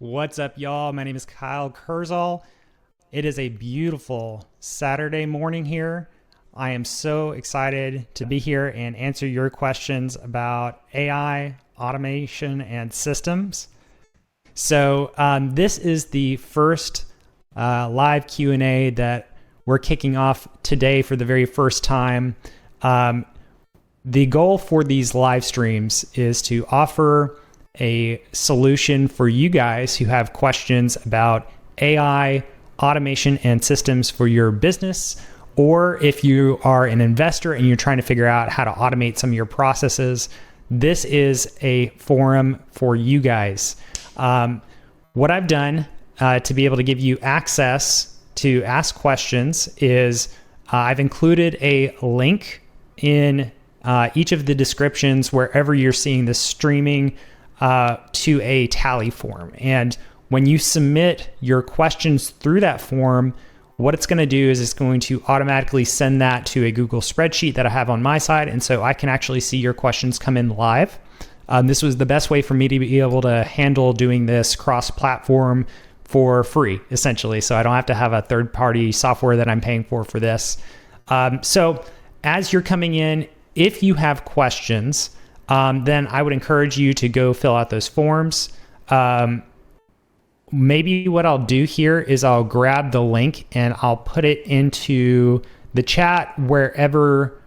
What's up, y'all? My name is Kyle Kurzhal. It is a beautiful Saturday morning here. I am so excited to be here and answer your questions about AI, automation, and systems. So this is the first live Q&A that we're kicking off today for the very first time. The goal for these live streams is to offer a solution for you guys who have questions about AI, automation, and systems for your business, or if you are an investor and you're trying to figure out how to automate some of your processes. This is a forum for you guys. What I've done to be able to give you access to ask questions is I've included a link in each of the descriptions wherever you're seeing this streaming to a tally form. And when you submit your questions through that form, what it's going to do is it's going to automatically send that to a Google spreadsheet that I have on my side. And so I can actually see your questions come in live. This was the best way for me to be able to handle doing this cross-platform for free, essentially. So I don't have to have a third-party software that I'm paying for this. So as you're coming in, if you have questions, then I would encourage you to go fill out those forms. Maybe what I'll do here is I'll grab the link and I'll put it into the chat wherever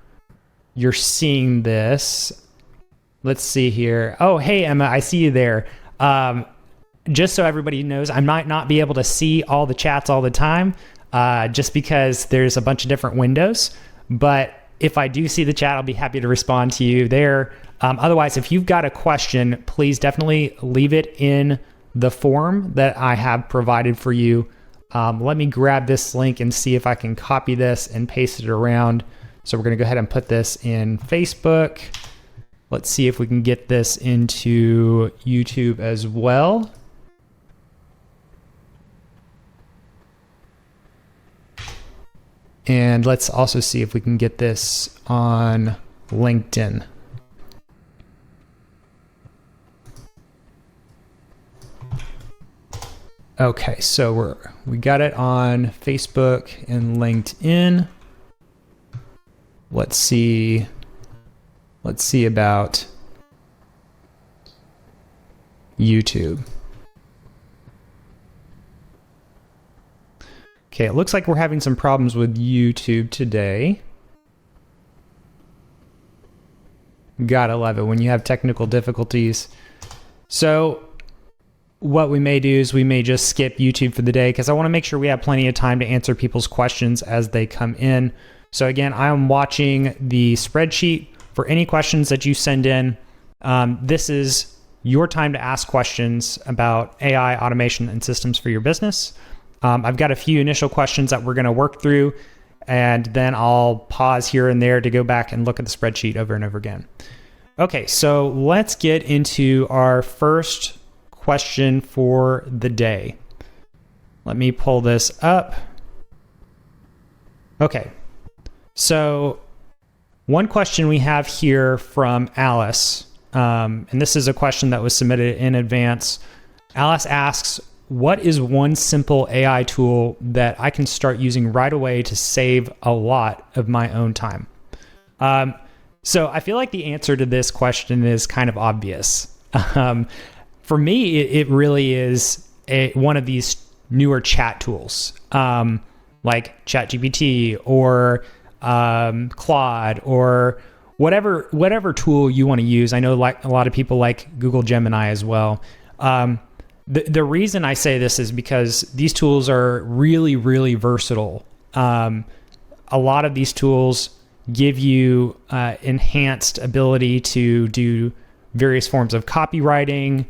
you're seeing this. Let's see here. Oh, hey, Emma, I see you there. Just so everybody knows, I might not be able to see all the chats all the time, just because there's a bunch of different windows. But if I do see the chat, I'll be happy to respond to you there. Otherwise, if you've got a question, please definitely leave it in the form that I have provided for you. Let me grab this link and see if I can copy this and paste it around. So we're going to go ahead and put this in Facebook. Let's see if we can get this into YouTube as well. And let's also see if we can get this on LinkedIn. Okay, so we got it on Facebook and LinkedIn. Let's see about YouTube. Okay, it looks like we're having some problems with YouTube today. Gotta love it when you have technical difficulties. So what we may do is we may just skip YouTube for the day because I want to make sure we have plenty of time to answer people's questions as they come in. So again, I'm watching the spreadsheet for any questions that you send in. This is your time to ask questions about AI, automation, and systems for your business. I've got a few initial questions that we're going to work through, and then I'll pause here and there to go back and look at the spreadsheet over and over again. Okay, so let's get into our first question for the day. Let me pull this up. Okay, so one question we have here from Alice, and this is a question that was submitted in advance. Alice asks, what is one simple AI tool that I can start using right away to save a lot of my own time? So I feel like the answer to this question is kind of obvious. For me, it really is one of these newer chat tools, like ChatGPT or Claude or whatever tool you want to use. I know like a lot of people like Google Gemini as well. The reason I say this is because these tools are really, really versatile. A lot of these tools give you enhanced ability to do various forms of copywriting,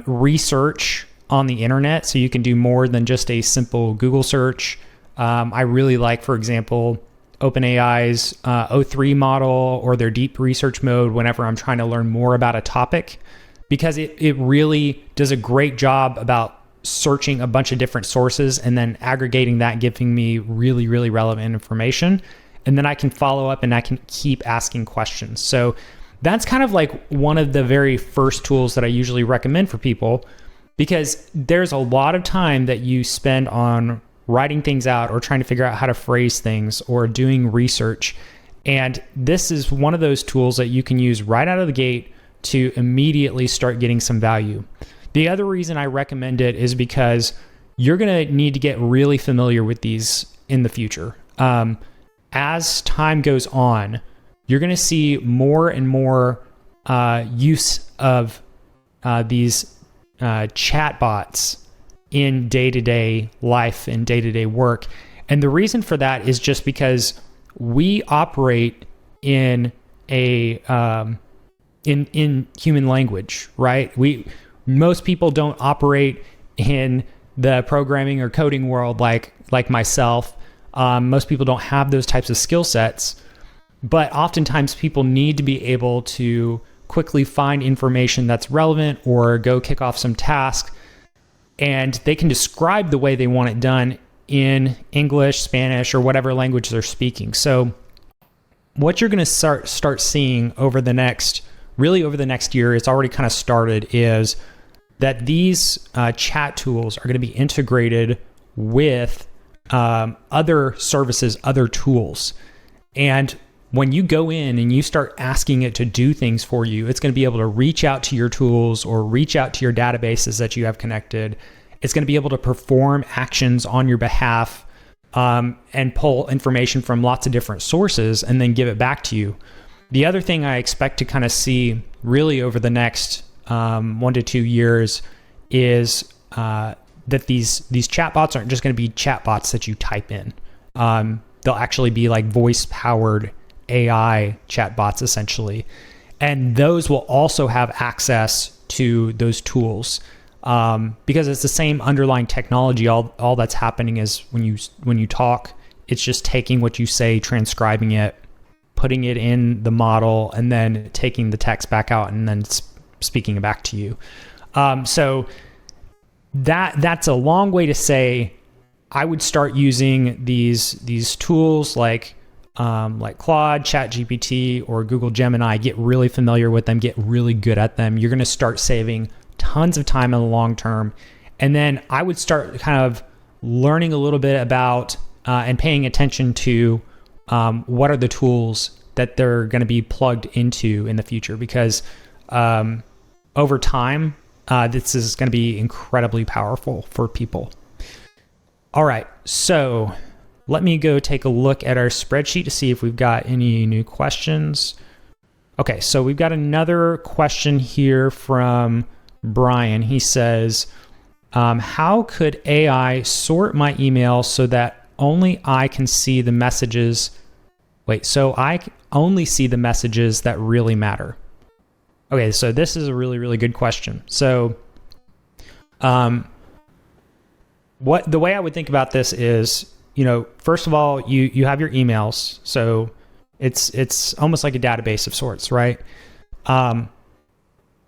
research on the internet, so you can do more than just a simple Google search. I really like, for example, OpenAI's O3 model or their deep research mode whenever I'm trying to learn more about a topic, because it really does a great job about searching a bunch of different sources and then aggregating that, giving me really, really relevant information. And then I can follow up and I can keep asking questions. So that's kind of like one of the very first tools that I usually recommend for people. because there's a lot of time that you spend on writing things out or trying to figure out how to phrase things or doing research. And this is one of those tools that you can use right out of the gate to immediately start getting some value. The other reason I recommend it is because you're going to need to get really familiar with these in the future. As time goes on, you're going to see more and more use of these chatbots in day-to-day life and day-to-day work. And the reason for that is just because we operate in a in human language, right? Most people don't operate in the programming or coding world like myself. Most people don't have those types of skill sets, but oftentimes people need to be able to quickly find information that's relevant or go kick off some task, and they can describe the way they want it done in English, Spanish, or whatever language they're speaking. So what you're going to start seeing over the next year, it's already kind of started, is that these chat tools are going to be integrated with other services, other tools. And when you go in and you start asking it to do things for you, it's going to be able to reach out to your tools or reach out to your databases that you have connected. It's going to be able to perform actions on your behalf and pull information from lots of different sources and then give it back to you. The other thing I expect to kind of see really over the next 1 to 2 years is that these chatbots aren't just going to be chatbots that you type in. They'll actually be like voice-powered AI chatbots, essentially. And those will also have access to those tools because it's the same underlying technology. All that's happening is when you talk, it's just taking what you say, transcribing it, putting it in the model, and then taking the text back out and then speaking it back to you. So that's a long way to say I would start using these tools like Claude, ChatGPT, or Google Gemini. Get really familiar with them, get really good at them. You're going to start saving tons of time in the long term. And then I would start kind of learning a little bit about and paying attention to what are the tools that they're going to be plugged into in the future, because over time, this is going to be incredibly powerful for people. All right, so let me go take a look at our spreadsheet to see if we've got any new questions. Okay, so we've got another question here from Brian. He says, how could AI sort my email so that only I can see the messages? So I only see the messages that really matter. Okay, so this is a really, really good question. So the way I would think about this is, first of all, you have your emails. So it's almost like a database of sorts, right?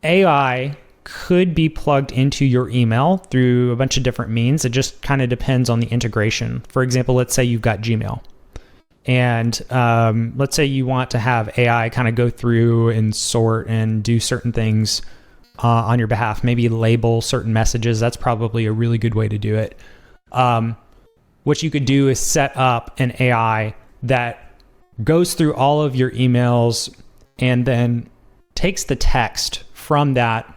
AI could be plugged into your email through a bunch of different means. It just kind of depends on the integration. For example, let's say you've got Gmail. And let's say you want to have AI kind of go through and sort and do certain things on your behalf, maybe label certain messages. That's probably a really good way to do it. What you could do is set up an AI that goes through all of your emails and then takes the text from that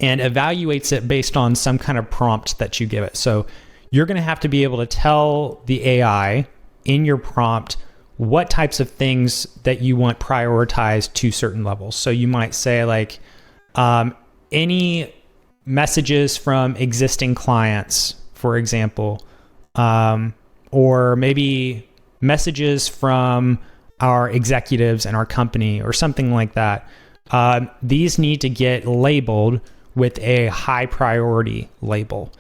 and evaluates it based on some kind of prompt that you give it. So you're going to have to be able to tell the AI in your prompt what types of things that you want prioritized to certain levels. So you might say like any messages from existing clients, for example, or maybe messages from our executives and our company or something like that. These need to get labeled with a high priority label.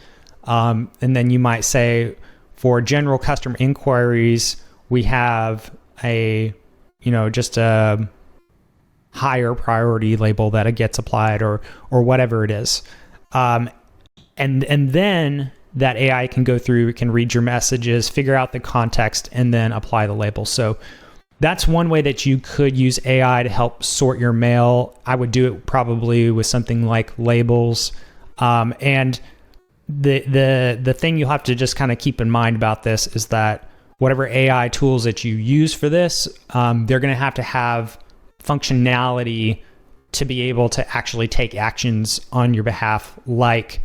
And then you might say, for general customer inquiries, we have just a higher priority label that it gets applied or whatever it is. And then that AI can go through, it can read your messages, figure out the context, and then apply the label. So that's one way that you could use AI to help sort your mail. I would do it probably with something like labels. And the thing you'll have to just kind of keep in mind about this is that whatever AI tools that you use for this, they're going to have functionality to be able to actually take actions on your behalf, like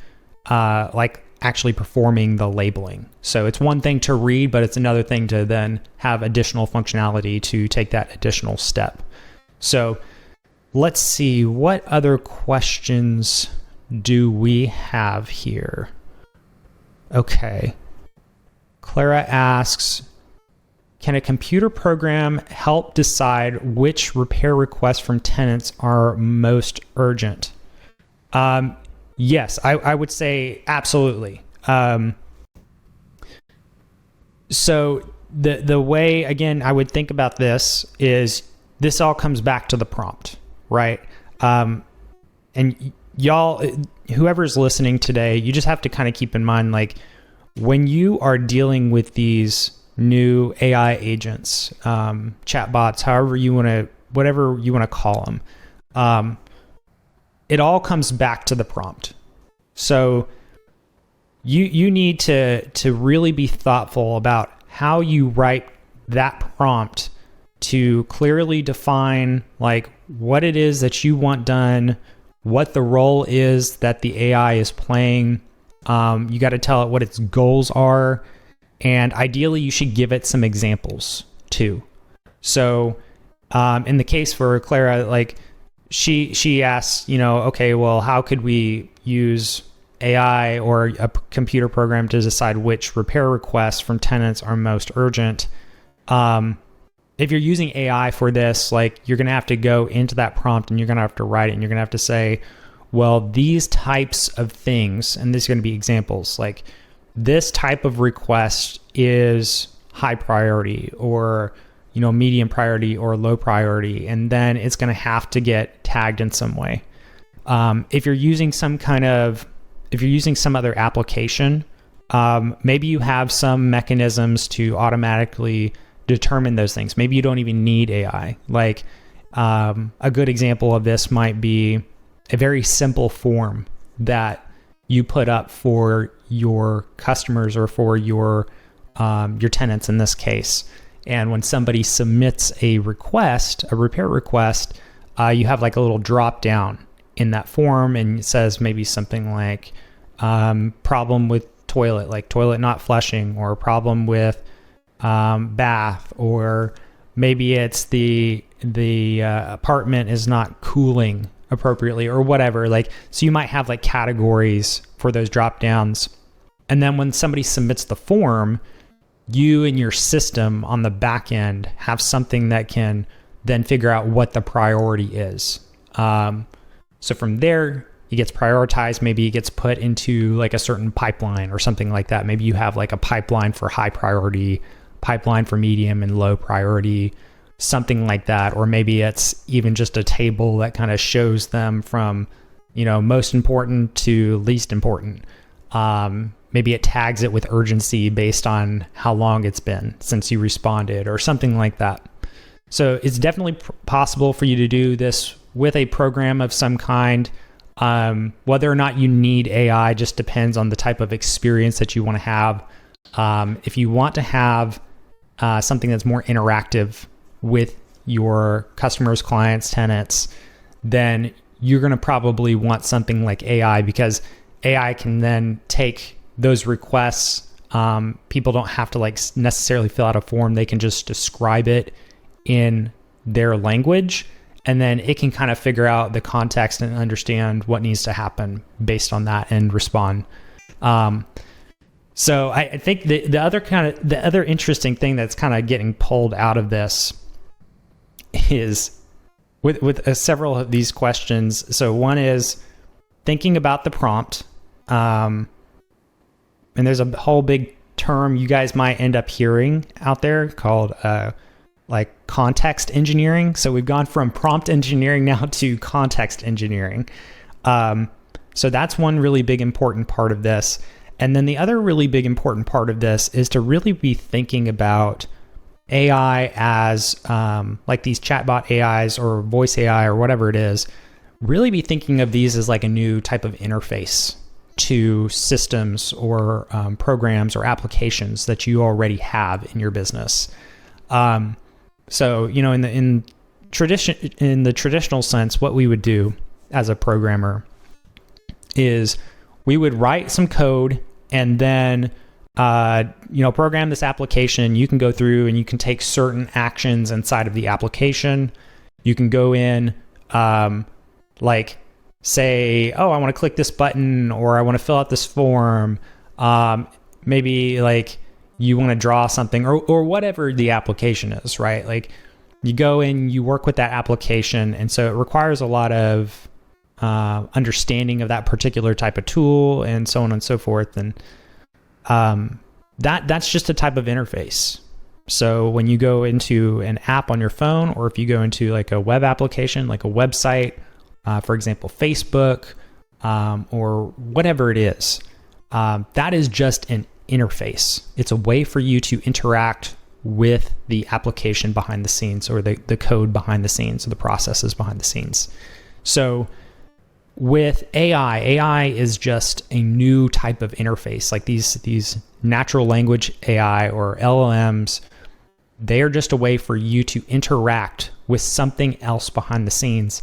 actually performing the labeling. So it's one thing to read, but it's another thing to then have additional functionality to take that additional step. So let's see, what other questions do we have here? Okay. Clara asks, can a computer program help decide which repair requests from tenants are most urgent? Yes, I would say absolutely. So the way, again, I would think about this is this all comes back to the prompt, right? And y'all, whoever's listening today, you just have to kind of keep in mind, like, when you are dealing with these new AI agents, chatbots, whatever you want to call them, it all comes back to the prompt. So you need to really be thoughtful about how you write that prompt to clearly define like what it is that you want done, what the role is that the AI is playing. You got to tell it what its goals are, and ideally you should give it some examples too. So in the case for Clara, like she asks, okay, well, how could we use AI or a computer program to decide which repair requests from tenants are most urgent? If you're using AI for this, like, you're going to have to go into that prompt and you're going to have to write it, and you're going to have to say, well, these types of things, and these are going to be examples, like this type of request is high priority, or medium priority, or low priority, and then it's going to have to get tagged in some way. If you're using some other application, maybe you have some mechanisms to automatically determine those things. Maybe you don't even need AI. Like a good example of this might be a very simple form that you put up for your customers or for your tenants in this case. And when somebody submits a repair request, you have like a little drop down in that form, and it says maybe something like problem with toilet, like toilet not flushing, or problem with bath, or maybe it's the apartment is not cooling appropriately, or whatever. Like, so you might have like categories for those drop downs. And then when somebody submits the form, you and your system on the back end have something that can then figure out what the priority is. So from there, it gets prioritized. Maybe it gets put into like a certain pipeline or something like that. Maybe you have like a pipeline for high priority, pipeline for medium and low priority, something like that. Or maybe it's even just a table that kind of shows them from, most important to least important. Maybe it tags it with urgency based on how long it's been since you responded, or something like that. So it's definitely possible for you to do this with a program of some kind. Whether or not you need AI just depends on the type of experience that you want to have. If you want to have something that's more interactive with your customers, clients, tenants, then you're going to probably want something like AI, because AI can then take those requests. People don't have to like necessarily fill out a form. They can just describe it in their language, and then it can kind of figure out the context and understand what needs to happen based on that and respond. So I think the other interesting thing that's kind of getting pulled out of this is with several of these questions. So one is thinking about the prompt. And there's a whole big term you guys might end up hearing out there called like context engineering. So we've gone from prompt engineering now to context engineering. So that's one really big important part of this. And then the other really big important part of this is to really be thinking about AI as like these chatbot AIs or voice AI or whatever it is. Really be thinking of these as like a new type of interface to systems or programs or applications that you already have in your business. So, in the traditional sense, what we would do as a programmer is we would write some code and then program this application. You can go through and you can take certain actions inside of the application. You can go in, say, oh, I want to click this button, or I want to fill out this form. Maybe like you want to draw something, or whatever the application is, right? Like you go in, you work with that application. And so it requires a lot of understanding of that particular type of tool and so on and so forth. And that's just a type of interface. So when you go into an app on your phone, or if you go into like a web application, like a website, for example, Facebook, or whatever it is, that is just an interface. It's a way for you to interact with the application behind the scenes, or the code behind the scenes, or the processes behind the scenes. So with AI is just a new type of interface. Like these natural language AI or LLMs, they are just a way for you to interact with something else behind the scenes.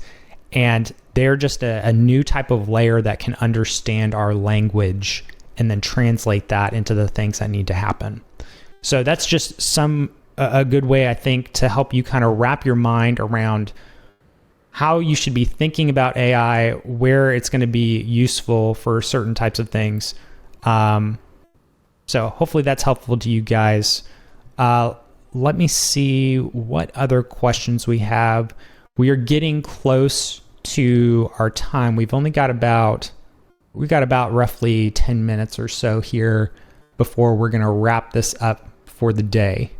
And they're just a new type of layer that can understand our language and then translate that into the things that need to happen. So that's just a good way, I think, to help you kind of wrap your mind around how you should be thinking about AI, where it's going to be useful for certain types of things. So hopefully that's helpful to you guys. Let me see what other questions we have. We are getting close to our time. We've got about roughly 10 minutes or so here before we're going to wrap this up for the day.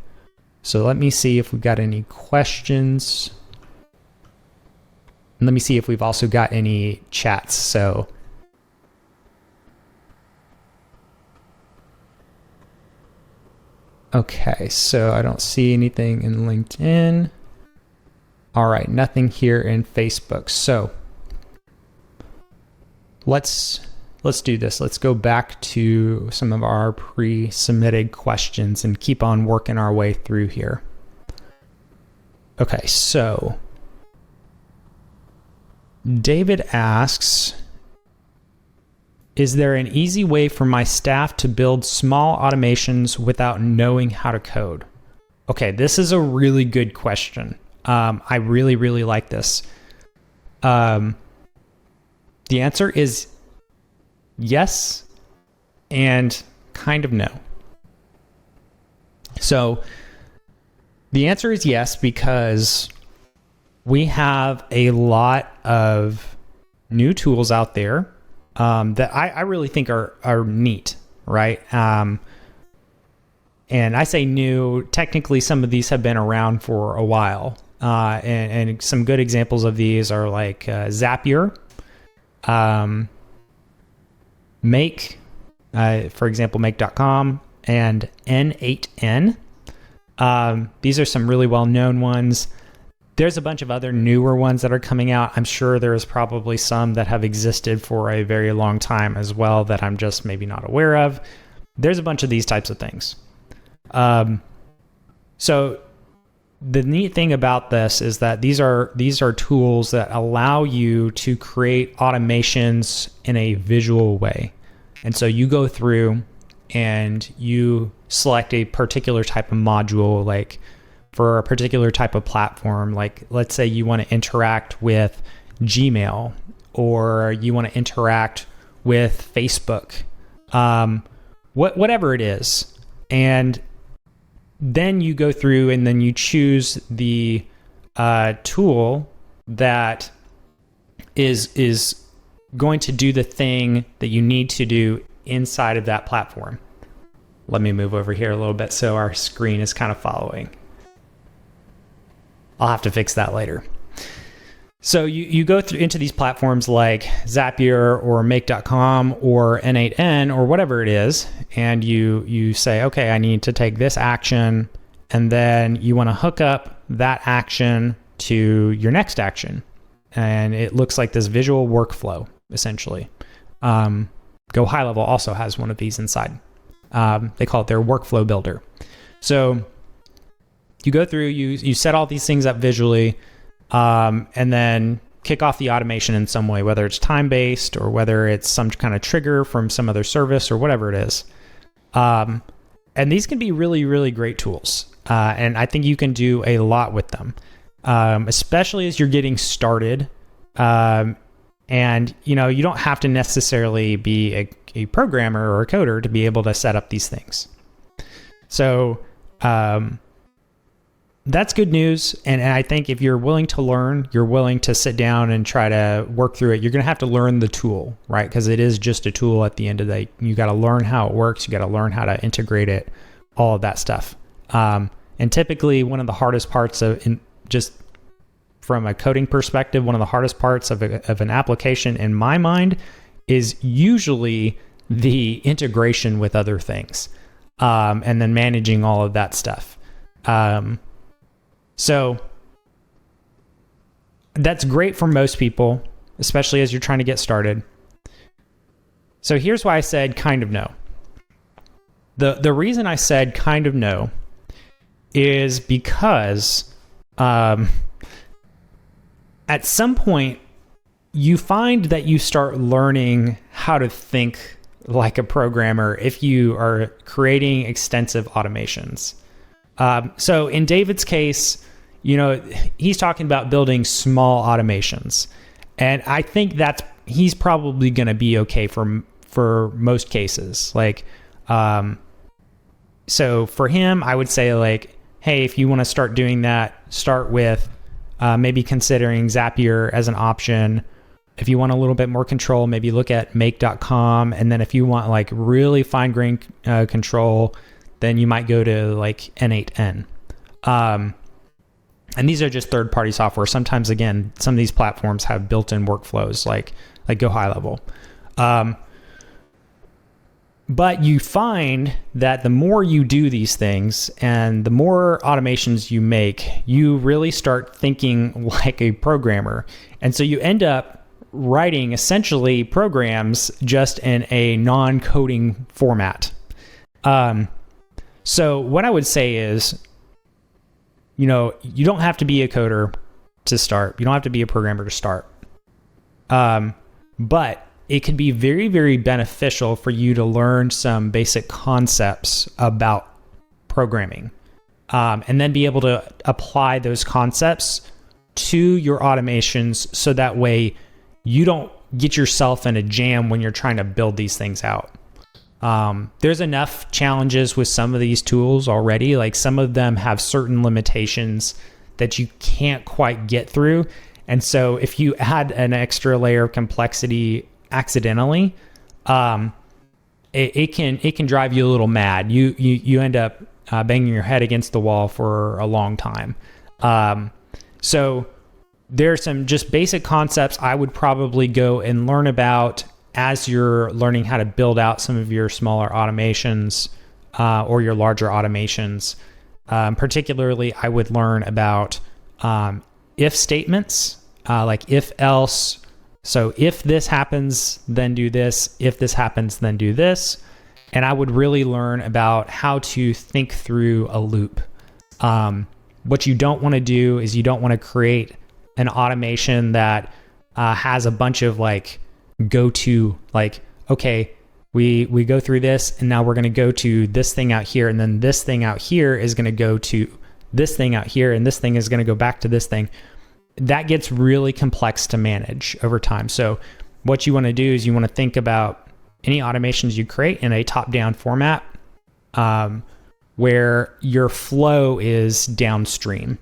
So let me see if we've got any questions. And let me see if we've also got any chats. So okay, so I don't see anything in LinkedIn. All right, nothing here in Facebook. So let's do this. Let's go back to some of our pre-submitted questions and keep on working our way through here. Okay, so David asks, is there an easy way for my staff to build small automations without knowing how to code? Okay, this is a really good question. I really, really like this. The answer is yes and kind of no. So the answer is yes, because we have a lot of new tools out there that I really think are neat, right? And I say new, technically some of these have been around for a while. And some good examples of these are like Zapier, Make, for example, Make.com, and N8N. These are some really well-known ones. There's a bunch of other newer ones that are coming out. I'm sure there's probably some that have existed for a very long time as well that I'm just maybe not aware of. There's a bunch of these types of things. So the neat thing about this is that these are tools that allow you to create automations in a visual way. And so you go through and you select a particular type of module, like for a particular type of platform. Like let's say you want to interact with Gmail, or you want to interact with Facebook, whatever it is. And then you go through and then you choose the tool that is going to do the thing that you need to do inside of that platform. Let me move over here a little bit so our screen is kind of following. I'll have to fix that later. So you go through into these platforms like Zapier or Make.com or N8N or whatever it is, and you say, okay, I need to take this action, and then you want to hook up that action to your next action. And it looks like this visual workflow, essentially. Go High Level also has one of these inside. They call it their workflow builder. So you go through, you set all these things up visually, and then kick off the automation in some way, whether it's time-based or whether it's some kind of trigger from some other service or whatever it is. And these can be really, really great tools. And I think you can do a lot with them, especially as you're getting started. And, you don't have to necessarily be a programmer or a coder to be able to set up these things. So that's good news. And I think if you're willing to learn, you're willing to sit down and try to work through it, you're going to have to learn the tool, right? Because it is just a tool at the end of the day. You got to learn how it works. You got to learn how to integrate it, all of that stuff. And typically one of the hardest parts just from a coding perspective, one of the hardest parts of an application in my mind is usually the integration with other things, and then managing all of that stuff. So that's great for most people, especially as you're trying to get started. So here's why I said kind of no. The reason I said kind of no is because at some point you find that you start learning how to think like a programmer if you are creating extensive automations. So in David's case, he's talking about building small automations. And I think he's probably going to be okay for most cases. So for him, I would say hey, if you want to start doing that, start with maybe considering Zapier as an option. If you want a little bit more control, maybe look at make.com. And then if you want really fine-grained control, then you might go to N8N. And these are just third-party software. Sometimes, again, some of these platforms have built-in workflows like Go High Level. But you find that the more you do these things and the more automations you make, you really start thinking like a programmer. And so you end up writing essentially programs just in a non-coding format. So what I would say is, you don't have to be a coder to start. You don't have to be a programmer to start. But it can be very, very beneficial for you to learn some basic concepts about programming, and then be able to apply those concepts to your automations so that way you don't get yourself in a jam when you're trying to build these things out. There's enough challenges with some of these tools already. Some of them have certain limitations that you can't quite get through. And so if you add an extra layer of complexity accidentally, it can drive you a little mad. You end up banging your head against the wall for a long time. So there's some just basic concepts I would probably go and learn about as you're learning how to build out some of your smaller automations or your larger automations. Particularly, I would learn about if statements, like if else. So if this happens, then do this. If this happens, then do this. And I would really learn about how to think through a loop. What you don't want to do is you don't want to create an automation that has a bunch of okay, we go through this and now we're going to go to this thing out here. And then this thing out here is going to go to this thing out here. And this thing is going to go back to this thing. That gets really complex to manage over time. So what you want to do is you want to think about any automations you create in a top-down format, where your flow is downstream,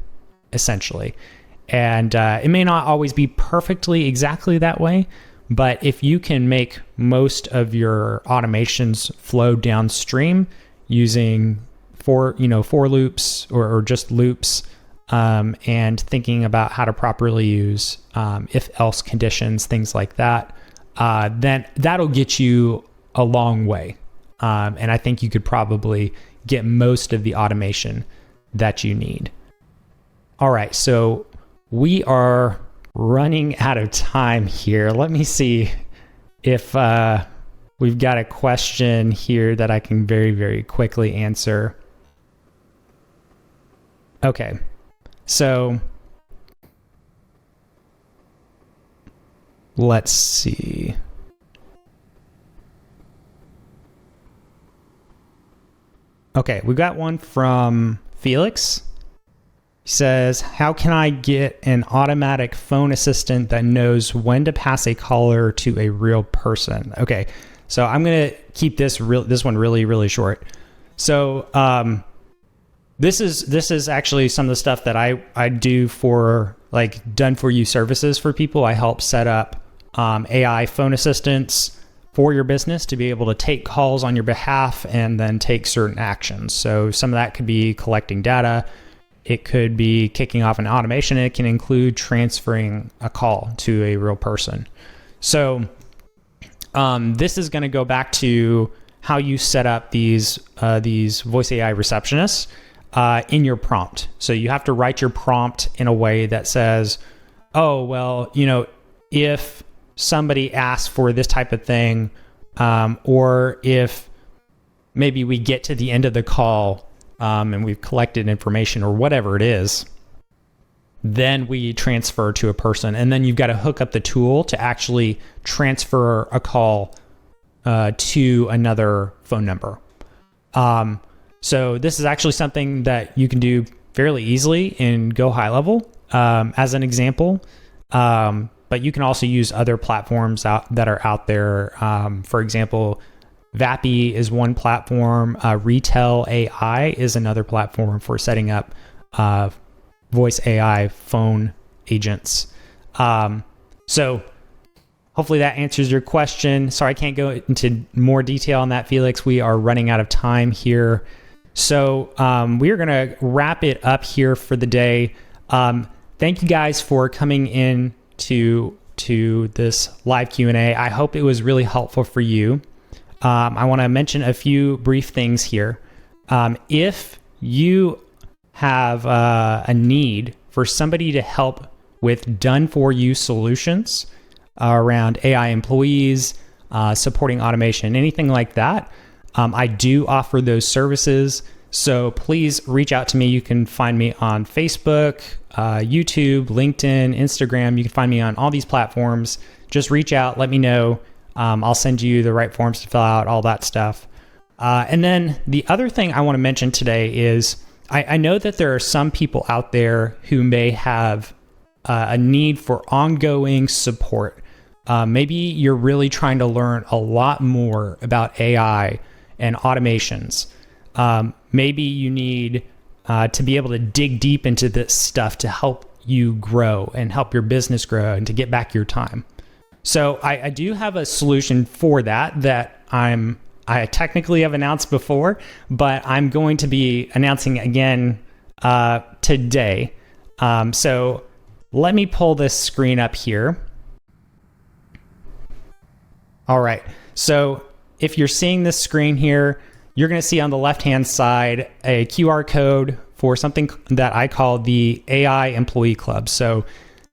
essentially. And it may not always be perfectly exactly that way, but if you can make most of your automations flow downstream using for loops or just loops, and thinking about how to properly use if-else conditions, things like that, then that'll get you a long way. And I think you could probably get most of the automation that you need. All right, so we are running out of time here. Let me see if we've got a question here that I can very, very quickly answer. Okay, so let's see. Okay, we got one from Felix. He says, how can I get an automatic phone assistant that knows when to pass a caller to a real person? Okay, so I'm going to keep this one really, really short. So this is actually some of the stuff that I do for like done for you services for people. I help set up AI phone assistants for your business to be able to take calls on your behalf and then take certain actions. So some of that could be collecting data. It could be kicking off an automation. It can include transferring a call to a real person. So this is going to go back to how you set up these voice AI receptionists in your prompt. So you have to write your prompt in a way that says, oh, well, if somebody asks for this type of thing, or if maybe we get to the end of the call and we've collected information or whatever it is, then we transfer to a person. And then you've got to hook up the tool to actually transfer a call to another phone number. So this is actually something that you can do fairly easily in Go High Level as an example. But you can also use other platforms that are out there. For example, Vappy is one platform. Retail AI is another platform for setting up voice AI phone agents. So hopefully that answers your question. Sorry, I can't go into more detail on that, Felix. We are running out of time here. So we are going to wrap it up here for the day. Thank you guys for coming in to this live Q&A. I hope it was really helpful for you. I want to mention a few brief things here. If you have a need for somebody to help with done-for-you solutions around AI employees, supporting automation, anything like that, I do offer those services. So please reach out to me. You can find me on Facebook, YouTube, LinkedIn, Instagram. You can find me on all these platforms. Just reach out, let me know. I'll send you the right forms to fill out, all that stuff. And then the other thing I want to mention today is I know that there are some people out there who may have a need for ongoing support. Maybe you're really trying to learn a lot more about AI and automations. Maybe you need to be able to dig deep into this stuff to help you grow and help your business grow and to get back your time. So I do have a solution for that I technically have announced before, but I'm going to be announcing again today. So let me pull this screen up here. All right. So if you're seeing this screen here, you're going to see on the left-hand side a QR code for something that I call the AI Employee Club. So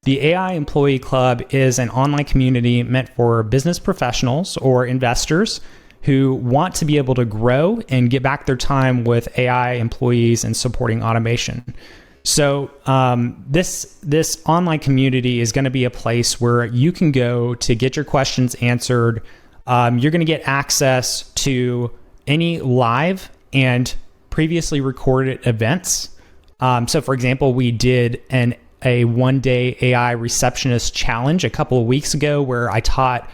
the AI Employee Club is an online community meant for business professionals or investors who want to be able to grow and get back their time with AI employees and supporting automation. So this online community is going to be a place where you can go to get your questions answered. You're going to get access to any live and previously recorded events. So for example, we did a one-day AI receptionist challenge a couple of weeks ago where I taught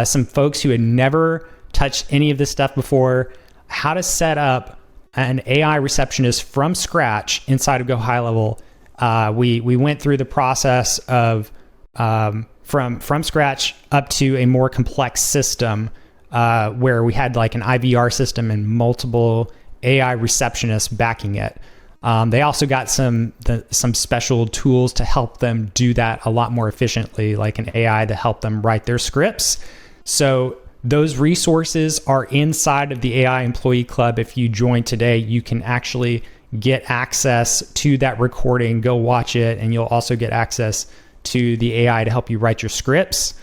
some folks who had never touched any of this stuff before how to set up an AI receptionist from scratch inside of Go High Level. We went through the process of from scratch up to a more complex system where we had like an IVR system and multiple AI receptionists backing it. They also got some special tools to help them do that a lot more efficiently, like an AI to help them write their scripts. So those resources are inside of the AI Employee Club. If you join today, you can actually get access to that recording, go watch it, and you'll also get access to the AI to help you write your scripts.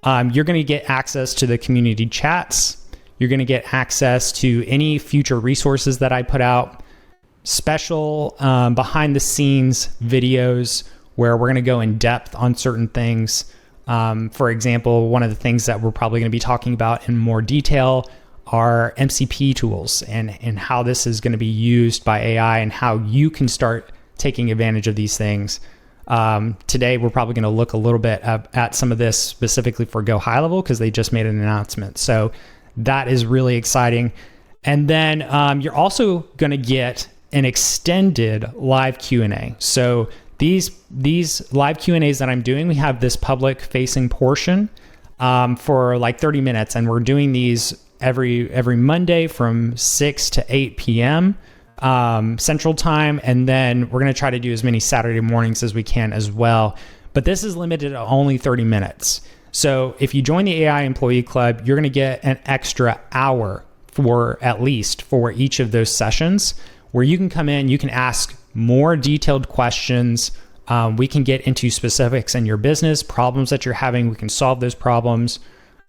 You're going to get access to the community chats. You're going to get access to any future resources that I put out, special behind the scenes videos where we're going to go in depth on certain things. For example, one of the things that we're probably going to be talking about in more detail are MCP tools and how this is going to be used by AI and how you can start taking advantage of these things. Today, we're probably going to look a little bit at some of this specifically for Go High Level because they just made an announcement. So that is really exciting. And then you're also going to get an extended live Q&A. So these live Q&As that I'm doing, we have this public facing portion for like 30 minutes, and we're doing these every Monday from 6 to 8 p.m. Central Time, and then we're going to try to do as many Saturday mornings as we can as well. But this is limited to only 30 minutes. So if you join the AI Employee Club, you're going to get an extra hour for at least for each of those sessions where you can come in, you can ask more detailed questions. We can get into specifics in your business, problems that you're having. We can solve those problems,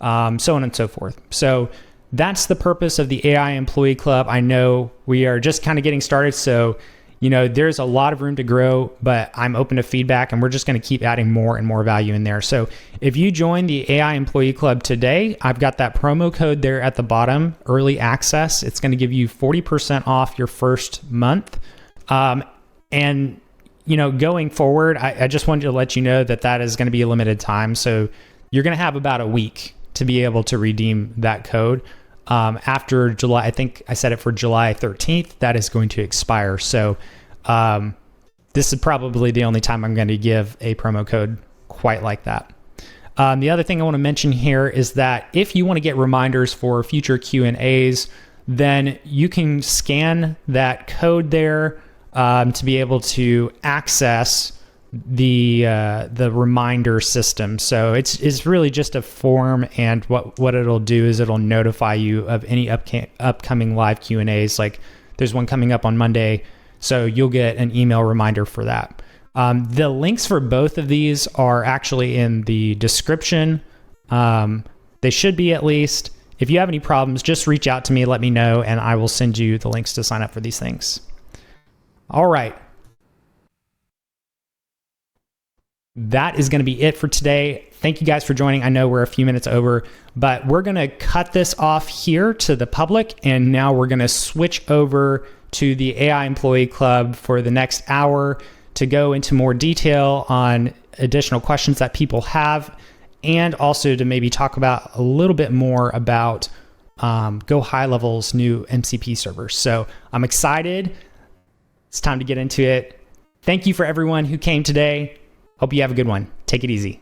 so on and so forth. So that's the purpose of the AI Employee Club. I know we are just kind of getting started, so there's a lot of room to grow, but I'm open to feedback, and we're just going to keep adding more and more value in there. So if you join the AI Employee Club today, I've got that promo code there at the bottom, early access. It's going to give you 40% off your first month. And going forward, I just wanted to let you know that is going to be a limited time. So you're going to have about a week to be able to redeem that code. After July, I think I set it for July 13th, that is going to expire. So this is probably the only time I'm going to give a promo code quite like that. The other thing I want to mention here is that if you want to get reminders for future Q&As, then you can scan that code there to be able to access the reminder system. So it's really just a form, and what it'll do is it'll notify you of any upcoming live Q&As. Like there's one coming up on Monday, so you'll get an email reminder for that. The links for both of these are actually in the description. They should be, at least. If you have any problems, just reach out to me, let me know, and I will send you the links to sign up for these things. All right. That is going to be it for today. Thank you guys for joining. I know we're a few minutes over, but we're going to cut this off here to the public, and now we're going to switch over to the AI Employee Club for the next hour to go into more detail on additional questions that people have, and also to maybe talk about a little bit more about Go High Level's new MCP servers. So I'm excited. It's time to get into it. Thank you for everyone who came today. Hope you have a good one. Take it easy.